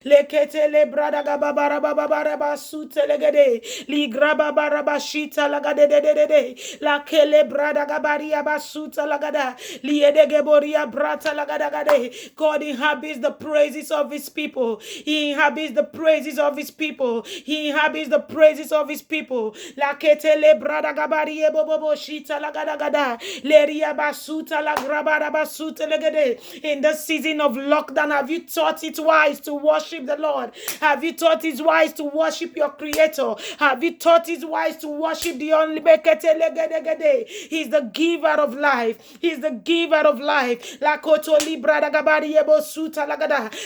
Lekete le brada gababara babara basute legede li graba baraba shita lagade de la kele brada gabaria basuta lagada li edegeboria brata lagada gade. God inhabits the praises of his people. He inhabits the praises of his people. He inhabits the praises of his people. La kete le brada gabarie bobobo shita lagada gada leria basuta la grabara basute legede. In the season of lockdown, have you thought it wise to worship the Lord? Have you thought it wise to worship your Creator? Have you thought it wise to worship the only Bekete? He's the giver of life. He's the giver of life.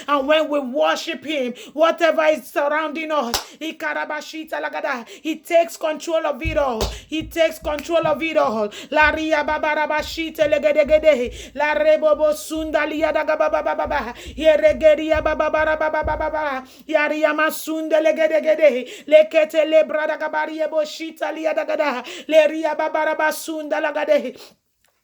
And when we worship Him, whatever is surrounding us, He takes control of it all. He takes control of it all. La ria babarabashite legedegede. La rebobo sundalia da gabababa. Yeregeria babababa. Yaria masunde legedegede. Lekete lebrada gabarie boshita lia da gada. Leria babarabasunda lagade.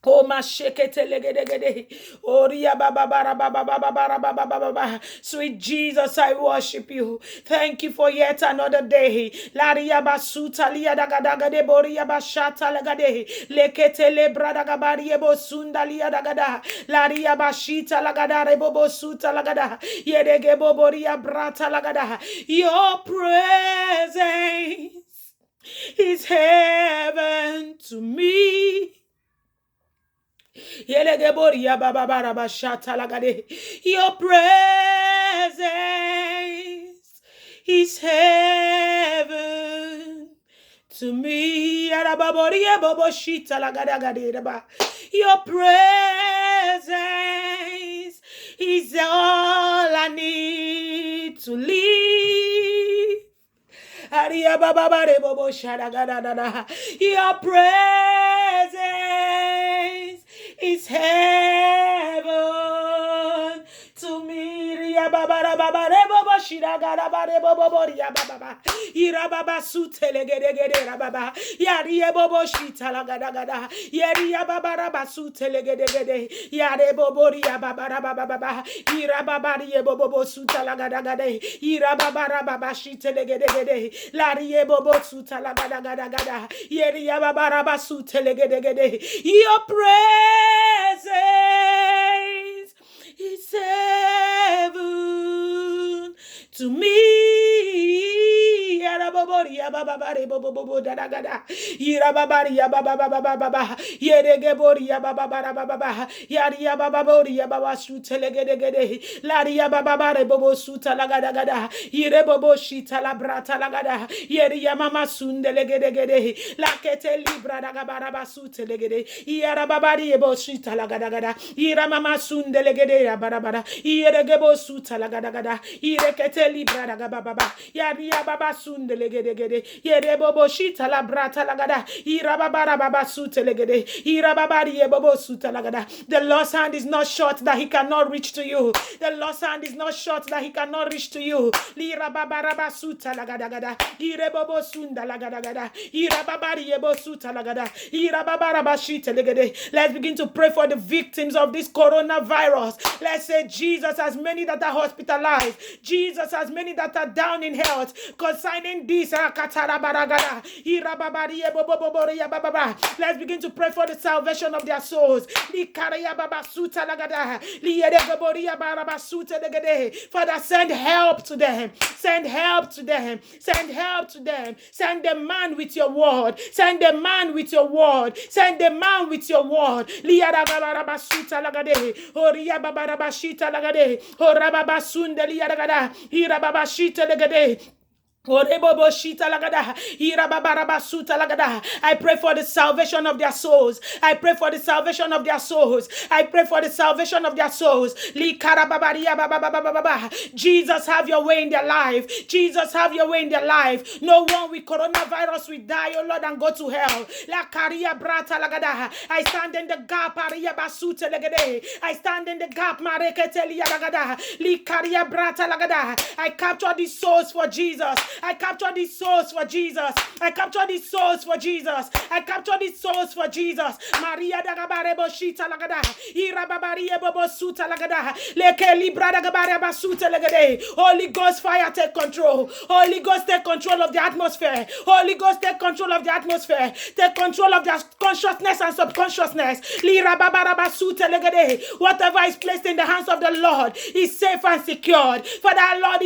Oh, mashekete legedegede. Oria baba bara baba baba bara baba baba baba. Sweet Jesus, I worship you. Thank you for yet another day. Laria basuta lia daga daga de boria bashata lagade. Lekete lebra daga barie bosunda lia daga da. Laria bashita lagada rebobo suta lagada. Yedege boboria brata lagada. Your presence is heaven to me. Your presence is heaven to me. Your presence is all I need to live. Your presence is heaven to me. Your presence is heaven to me. Yarababoria bababare bobobo dadagada. Yirababaria babababa. Yeregeboria bababara bababa. Yaria bababoria babashu telegedegede. Laria bababare bobo suta lagadagada. Yirebobo shita la brata lagada. Yeria mama sundelegedegede. Lakete libra dagabara basute legede. Yarababari ebo shita lagadagada. Yira mama sundelegede ya barabara. Yeregebo suta lagadagada. Irekete libra dagababa. Yaria baba sundelegedegede. Yerebobo shita la brata lagada. Irababara baba sute legede. Irababari ebo suta lagada. The Lord's hand is not short that He cannot reach to you. The Lord's hand is not short that He cannot reach to you. Irababara basuta lagadagada. Irebobo sunda lagadagada. Irababari ebo suta lagada. Irababara bashite legede. Let's begin to pray for the victims of this coronavirus. Let's say, Jesus, as many that are hospitalized, Jesus, as many that are down in health, concerning this. Let's begin to pray for the salvation of their souls. Father, send help to them. Send help to them. Send help to them. Send the man with your word. Send the man with your word. Send the man with your word. Liarabasuta lagade. Oria babarabashita lagade. Orababasunde liaragada. Irababashita lagade. I pray for the salvation of their souls. I pray for the salvation of their souls. I pray for the salvation of their souls. Jesus, have your way in their life. Jesus, have your way in their life. No one with coronavirus will die, oh Lord, and go to hell. I stand in the gap. I stand in the gap. I capture these souls for Jesus. I capture these souls for Jesus. I capture these souls for Jesus. I capture these souls for Jesus. Maria Dagabare Boshita Lagada. Irababarie Bobo Suta Lagada. Leke Libra Dagabare Basuta Lagade. Holy Ghost fire take control. Holy Ghost take control of the atmosphere. Holy Ghost take control of the atmosphere. Take control of their consciousness and subconsciousness. Whatever is placed in the hands of the Lord is safe and secured. Father Lord,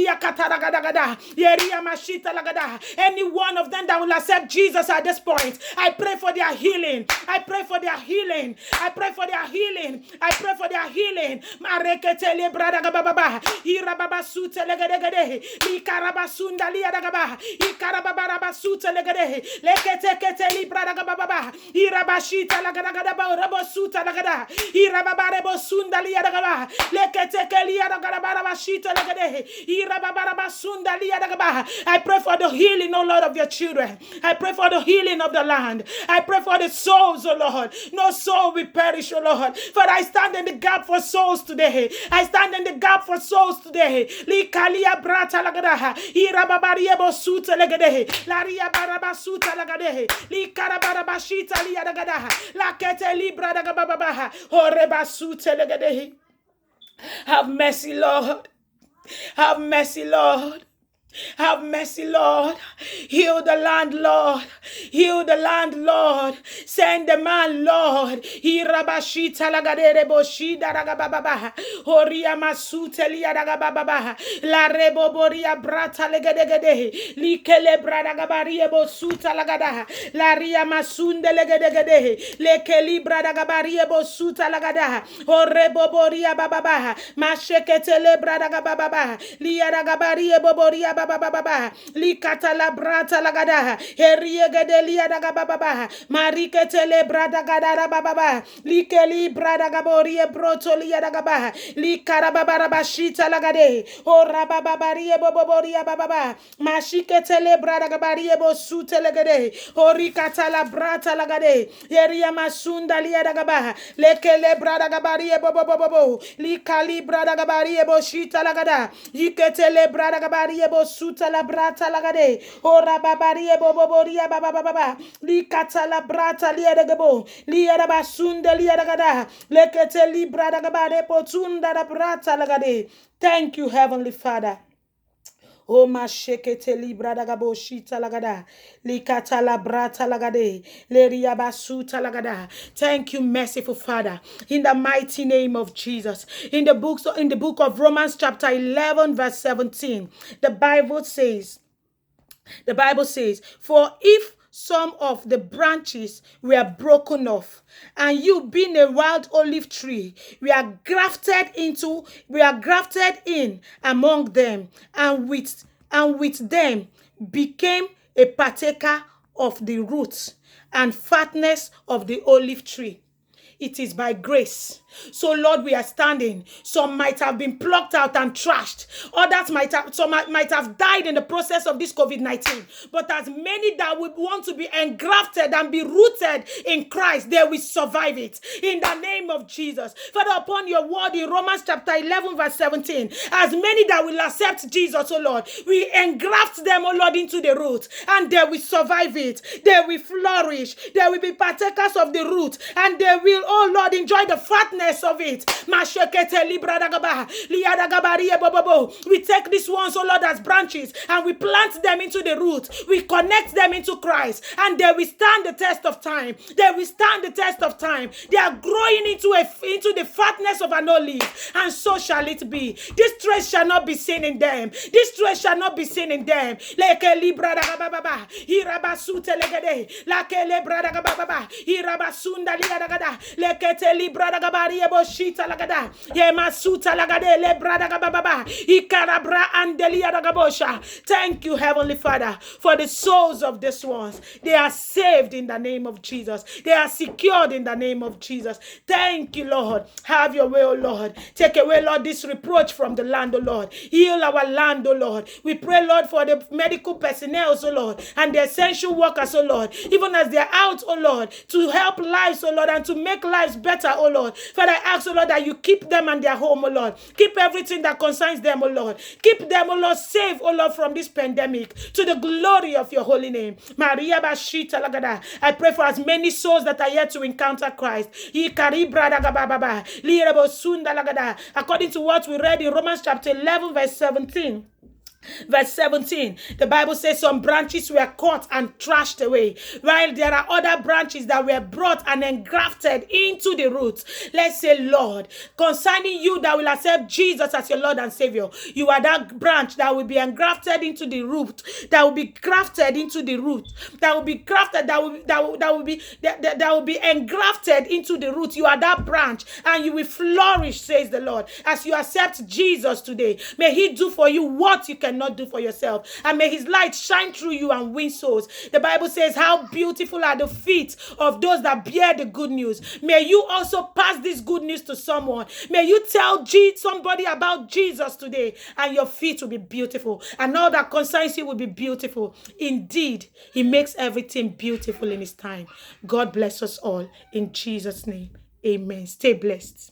any one of them that will accept Jesus at this point, I pray for their healing. I pray for their healing. I pray for their healing. I pray for their healing. Mareketele bradagababa. Irababasute legedegede. Ikarabasunda liadagaba. Ikarababarabasute legede. Leketeketeli bradagababa. Irabashita lagadagaba. Rabosuta lagada. Irababarebo sunda liadagaba. Leketekeli adagarabarabashita legede. Irababarabasunda liadagaba. I pray for the healing, O Lord, of your children. I pray for the healing of the land. I pray for the souls, O Lord. No soul will perish, O Lord. Father, I stand in the gap for souls today. I stand in the gap for souls today. Likalia brata lagada. Irababariebo suta legade. Laria barabasuta lagade. Likarabarabashita liadagada. Lakete libra dagababa. Orebasuta legade. Have mercy, Lord. Have mercy, Lord. Have mercy, Lord. Heal the land, Lord. Heal the land, Lord. Send the man, Lord. Hirabashita lagadere boshida ragababa. Horia masutelia ragababa. La reboboria brata legedegede. Likele bradagabarie bosuta lagada. La ria masunde legedegede. Lekeli bradagabarie bosuta lagada. Horeboboria bababa. Masheketele bradagababa. Lia ragabarie boboria baba likata la brata lagada heriege de lia daga baba marikete le brada gada baba likeli brada gaborie broto lia daga baba likara baba rabashita lagade ora baba barie boboria baba mashikete le brada gabarie bosute legade horikata la brata lagade heria masunda lia daga baba lekele brada gabarie bobobobo likali brada gabarie boshita lagada yikete le brada gabarie suta la brata lagade ora babarie boboboria baba baba li kata la brata li edegebo li edaba sunde li edagada lekete li brada gabade potunda la brata lagade. Thank you, Heavenly Father. O mashekete libra dagabo shita lagada likata la brata lagade leria basuta lagada. Thank you, merciful Father, in the mighty name of Jesus. In the book of Romans chapter 11 verse 17, the Bible says, for if some of the branches were broken off, and you being a wild olive tree, we are grafted in among them, and with them became a partaker of the roots and fatness of the olive tree. It is by grace. So, Lord, we are standing. Some might have been plucked out and trashed. Others might have died in the process of this COVID-19. But as many that would want to be engrafted and be rooted in Christ, they will survive it. In the name of Jesus. Father, upon your word in Romans chapter 11 verse 17, as many that will accept Jesus, oh Lord, we engraft them, oh Lord, into the root, and they will survive it. They will flourish. They will be partakers of the root, and they will, oh Lord, enjoy the fatness of it. We take these ones, oh Lord, as branches, and we plant them into the root. We connect them into Christ, and they will stand the test of time. They will stand the test of time. They are growing into the fatness of an olive, and so shall it be. This trace shall not be seen in them. This trace shall not be seen in them. Boshita lagada yemasuta lagade le brada gababa ikarabra andelia dagabosha. Thank you, Heavenly Father, for the souls of these ones. They are saved in the name of Jesus. They are secured in the name of Jesus. Thank you, Lord. Have your way, O Lord. Take away, Lord, this reproach from the land, O Lord. Heal our land, O Lord. We pray, Lord, for the medical personnel, O Lord, and the essential workers, O Lord, even as they are out, O Lord, to help lives, O Lord, and to make lives better, O Lord. Father, I ask, oh Lord, that you keep them and their home, oh Lord. Keep everything that concerns them, oh Lord. Keep them, oh Lord, safe, oh Lord, from this pandemic, to the glory of your holy name. Maria Bashita Lagada. I pray for as many souls that are yet to encounter Christ. According to what we read in Romans chapter 11, verse 17. Verse 17, the Bible says some branches were cut and trashed away, while there are other branches that were brought and engrafted into the roots. Let's say, Lord, concerning you that will accept Jesus as your Lord and Savior, you are that branch that will be engrafted into the root, that will be grafted into the root, that will be grafted, that will be engrafted into the root. You are that branch, and you will flourish, says the Lord, as you accept Jesus today. May He do for you what you cannot do for yourself, and may His light shine through you and win souls. The Bible says, how beautiful are the feet of those that bear the good news. May you also pass this good news to someone. May you tell somebody about Jesus today, and your feet will be beautiful, and all that concerns you will be beautiful. Indeed, He makes everything beautiful in His time. God bless us all in Jesus' name. Amen. Stay blessed.